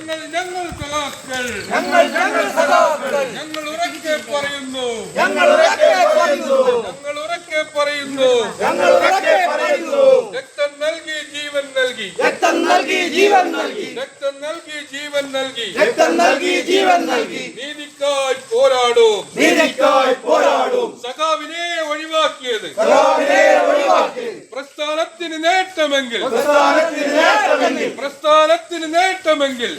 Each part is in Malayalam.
ഞങ്ങൾ സഖാക്കൾ ഞങ്ങൾ ഉറക്കെ പറയുന്നു രക്തം നൽകി ജീവൻ നൽകി നീതിക്കായി പോരാടും സഖാവിനെ ഒഴിവാക്കിയത് പ്രസ്ഥാനത്തിന് നേട്ടമെങ്കിൽ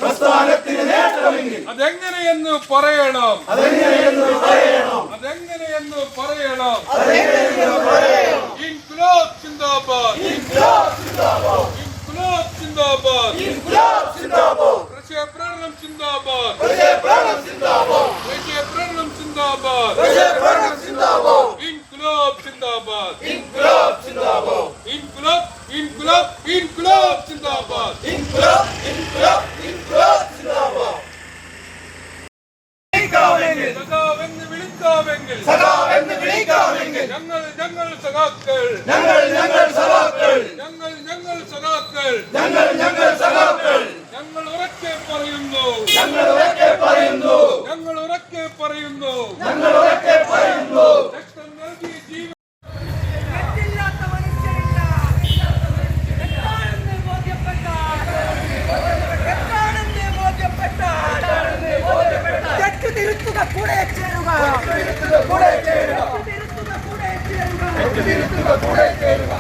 അതെങ്ങനെയെന്ന് പറയണം ഇൻക്ലാബ് സിന്ദാബാദ് പ്രജാപ്രകടനം സിന്ദാബാദ് ഇൻക്ലാബ് സിന്ദാബാദ് സഖാവെന്ന് വിളിക്കാമെങ്കിൽ ഞങ്ങൾ സഖാക്കൾ ഞങ്ങൾ ഉറക്കെ പറയുന്നു രക്തം നൽകി ജീവൻ കൂടെ ചേരുക